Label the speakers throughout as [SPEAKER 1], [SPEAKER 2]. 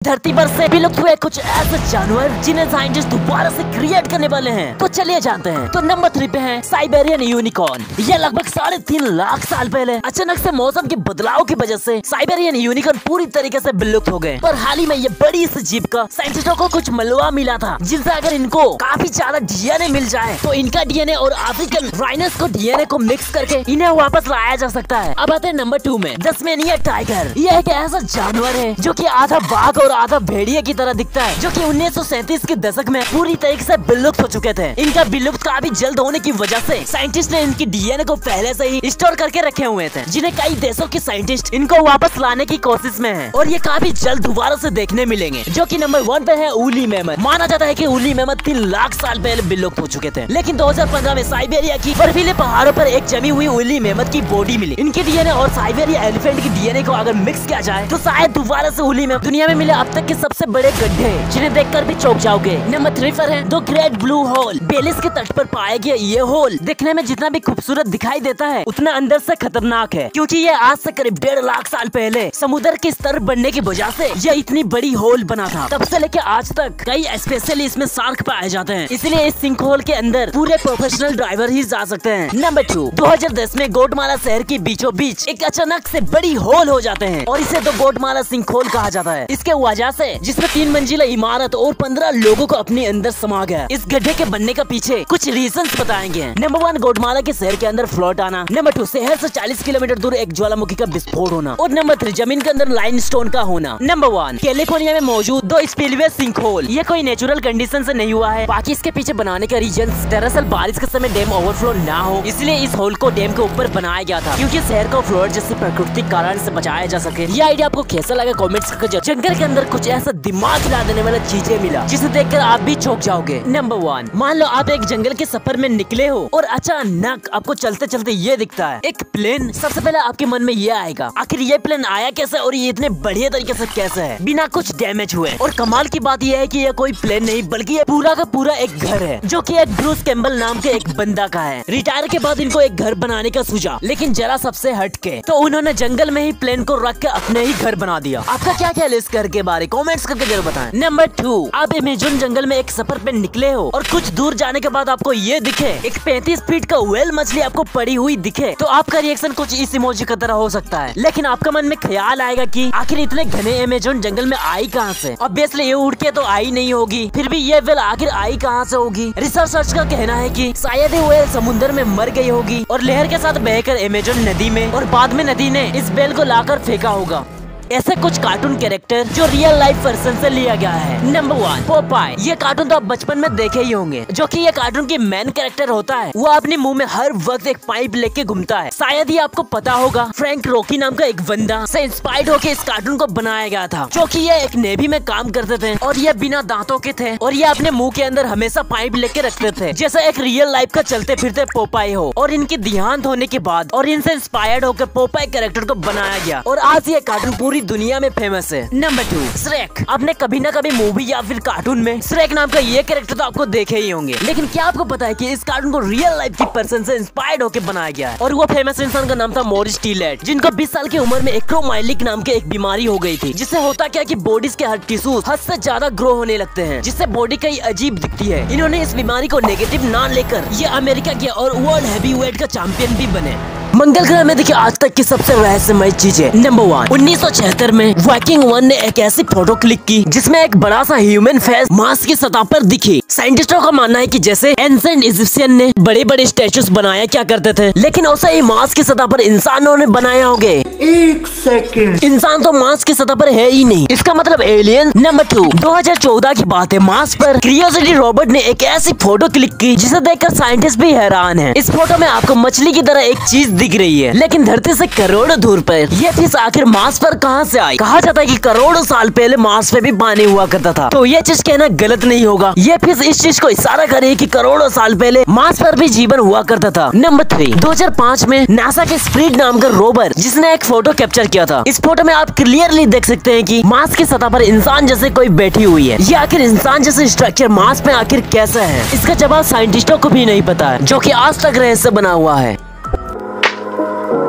[SPEAKER 1] धरती पर से विलुप्त हुए कुछ ऐसे जानवर जिन्हें साइंटिस्ट दोबारा से क्रिएट करने वाले हैं। तो चलिए जानते हैं। तो नंबर 3 पे है साइबेरियन यूनिकॉर्न। यह लगभग 3.5 लाख साल पहले अचानक से मौसम के बदलाव की वजह से साइबेरियन यूनिकॉर्न पूरी तरीके से विलुप्त हो गए। पर हाल ही में ये बड़ी इस जीव का साइंटिस्टों को कुछ मलबा मिला था, जिनसे अगर इनको काफी ज्यादा डीएनए मिल जाए तो इनका डीएनए और अफ्रीकन राइनस को डीएनए को मिक्स करके इन्हें वापस लाया जा सकता है। अब आते हैं नंबर 2 में, तस्मेनिया टाइगर। यह एक ऐसा जानवर है जो कि आधा बाघ और आधा भेड़िए की तरह दिखता है, जो कि 1937 के दशक में पूरी तरीके से विलुप्त हो चुके थे। इनका विलुप्त काफी जल्द होने की वजह से साइंटिस्ट ने इनकी डीएनए को पहले से ही स्टोर करके रखे हुए थे, जिन्हें कई देशों के साइंटिस्ट इनको वापस लाने की कोशिश में हैं और ये काफी जल्द दोबारा से देखने मिलेंगे। जो कि नंबर 1 पे है ऊली मेमथ। माना जाता है कि ऊली मेमथ 3 लाख साल पहले विलुप्त हो चुके थे, लेकिन 2015 में साइबेरिया की बर्फीले पहाड़ों पर एक जमी हुई ऊली मेमथ की बॉडी मिली। इनकी डीएनए और साइबेरिया एलिफेंट की डीएनए को अगर मिक्स किया जाए तो शायद दोबारा से ऊली मेमथ दुनिया में मिले अब तक के सबसे बड़े गड्ढे, जिन्हें देखकर भी चौंक जाओगे। नंबर 3 पर है the great blue hole. Belize के तट पर पाया गया ये होल दिखने में जितना भी खूबसूरत दिखाई देता है, उतना अंदर से खतरनाक है, क्योंकि ये आज से करीब 1.5 लाख साल पहले समुद्र के स्तर बढ़ने की वजह से ये इतनी बड़ी होल बना था। तब से लेकर आज तक कई स्पेशली इसमें शार्क पाए जाते हैं, इसलिए इस सिंक होल के अंदर पूरे प्रोफेशनल ड्राइवर ही जा सकते हैं। नंबर 2, 2010 में गोटमाला शहर के बीचों बीच एक अचानक से बड़ी होल हो जाते हैं और इसे तो गोटमाला सिंक होल कहा जाता है। इसके वजह से जिसमें 3 मंजिला इमारत और 15 लोगों को अपने अंदर समा गया। इस गड्ढे के बनने का पीछे कुछ रीजंस बताएंगे। नंबर 1, गोटमाला के शहर के अंदर फ्लड आना। नंबर 2, शहर से 40 किलोमीटर दूर एक ज्वालामुखी का विस्फोट होना। और नंबर 3, जमीन के अंदर लाइमस्टोन का होना। नंबर 1, कैलिफोर्निया में मौजूद 2 स्पिलवे सिंक होल। ये कोई नेचुरल कंडीशन से नहीं हुआ है, बाकी इसके पीछे बनाने का रीजन दरअसल बारिश के समय डैम ओवरफ्लो ना हो, इसलिए इस होल को डैम के ऊपर बनाया गया था, क्योंकि शहर को फ्लड जैसे प्राकृतिक कारण से बचाया जा सके। ये आइडिया आपको कैसा लगा कमेंट्स करके। जंगल के अंदर कुछ ऐसा दिमाग हिला देने वाला चीजें मिला जिसे देखकर आप भी चौंक जाओगे। नंबर 1, मान लो आप एक जंगल के सफर में निकले हो और अचानक आपको चलते चलते ये दिखता है एक प्लेन। सबसे पहले आपके मन में ये आएगा, आखिर ये प्लेन आया कैसे और ये इतने बढ़िया तरीके से कैसे है बिना कुछ डैमेज हुए। और कमाल की बात यह है कि ये कोई प्लेन नहीं बल्कि ये पूरा का पूरा एक घर है, जो कि एक ब्रूस कैम्बल नाम के एक बंदा का है। रिटायर के बाद इनको एक घर बनाने का सूझा, लेकिन जरा सबसे हटके, तो उन्होंने जंगल में ही प्लेन को रख के अपने ही घर बना दिया। आपका क्या ख्याल है इस घर के बारे कमेंट्स करके जरूर बताएं। नंबर 2, आप अमेज़न जंगल में एक सफर पे निकले हो और कुछ दूर जाने के बाद आपको ये दिखे एक 35 फीट का व्हेल मछली आपको पड़ी हुई दिखे, तो आपका रिएक्शन कुछ इस इमोजी की तरह हो सकता है। लेकिन आपका मन में ख्याल आएगा कि आखिर इतने घने अमेज़न जंगल में आई कहां से। ऑब्वियसली ये उड़ के तो आई नहीं होगी, फिर भी ये व्हेल आखिर आई कहां से होगी। रिसर्चर्स का कहना है कि शायद ये व्हेल समुद्र में मर गई होगी और लहर के साथ बहकर अमेज़न नदी में, और बाद में नदी ने इस व्हेल को लाकर फेंका होगा। ऐसे कुछ कार्टून कैरेक्टर जो रियल लाइफ पर्सन से लिया गया है। Number 1, Popeye. ये कार्टून तो आप बचपन में देखे ही होंगे, जो कि ये कार्टून की मेन कैरेक्टर होता है। वो अपने मुंह में हर वक्त एक पाइप लेके घूमता है। शायद ही आपको पता होगा, फ्रैंक रॉकी नाम का एक बंदा से इंस्पायर्ड होकर इस कार्टून को बनाया गया था, जो कि ये एक नेवी में काम करते थे और ये बिना दांतों के थे और ये अपने मुंह के अंदर हमेशा पाइप लेके रखते थे, जैसा एक रियल लाइफ का चलते फिरते पोपाय हो। और इनके देहांत होने के बाद और इनसे इंस्पायर्ड होकर पोपाय कैरेक्टर को बनाया गया और आज ये कार्टून पूरी दुनिया में फेमस है। Number 2, Shrek. आपने कभी न कभी मूवी या फिर कार्टून में श्रेक नाम का ये कैरेक्टर तो आपको देखे ही होंगे, लेकिन क्या आपको पता है कि इस कार्टून को रियल लाइफ की पर्सन से इंस्पायर्ड होकर बनाया गया है। और वो फेमस इंसान का नाम था मॉरिस टीलेट, जिनको 20 साल की उम्र में एक्रोमाइलिक नाम की एक बीमारी हो गई थी, जिससे होता क्या कि बॉडीज के हर टिश्यूज हद से ज्यादा ग्रो होने लगते हैं, जिससे बॉडी कई अजीब दिखती है। इन्होंने इस बीमारी को नेगेटिव ना लेकर ये अमेरिका के और वर्ल्ड हैवीवेट का चैंपियन भी बने। मंगल ग्रह में देखिए आज तक की सबसे रहस्यमय चीजें। नंबर 1, 1976 में वाइकिंग 1 ने एक ऐसी फोटो क्लिक की जिसमें एक बड़ा सा ह्यूमन फेस मार्स की सतह पर दिखी। साइंटिस्टों का मानना है कि जैसे एंशिएंट इजिप्शियन ने बड़े बड़े स्टैचूज बनाया क्या करते थे, लेकिन वैसा ही मार्स की सतह पर इंसानों ने बनाया होंगे। एक सेकंड, इंसान तो मार्स की सतह पर है ही नहीं, इसका मतलब एलियन। नंबर 2, 2014 की बात है, मार्स पर क्यूरियोसिटी रोबोट ने एक ऐसी फोटो क्लिक की जिसे देखकर साइंटिस्ट भी हैरान है। इस फोटो में आपको मछली की तरह एक चीज दिख रही है, लेकिन धरती से करोड़ों दूर पर। ये चीज आखिर मार्स पर कहां से आई? कहा जाता है कि करोड़ों साल पहले मार्स पे भी पानी हुआ करता था, तो ये चीज कहना गलत नहीं होगा। ये फिर इस चीज को इशारा करे कि करोड़ों साल पहले मार्स पर भी जीवन हुआ करता था। नंबर 3, 2005 में नासा के स्प्रिट नाम का रोवर जिसने एक फोटो कैप्चर किया था। इस फोटो में आप क्लियरली देख सकते हैं कि मार्स की सतह पर इंसान जैसे कोई बैठी हुई है। ये आखिर इंसान जैसे स्ट्रक्चर मार्स में आखिर कैसा है, इसका जवाब साइंटिस्टों को भी नहीं पता है, जो कि आज तक रहस्य बना हुआ है।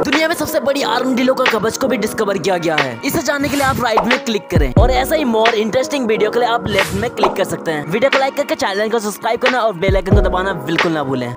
[SPEAKER 1] दुनिया में सबसे बड़ी आर्मडिलो का कवच को भी डिस्कवर किया गया है। इसे जानने के लिए आप राइट में क्लिक करें और ऐसा ही मोर इंटरेस्टिंग वीडियो के लिए आप लेफ्ट में क्लिक कर सकते हैं। वीडियो को लाइक करके चैनल को सब्सक्राइब करना और बेल आइकन को दबाना बिल्कुल ना भूलें।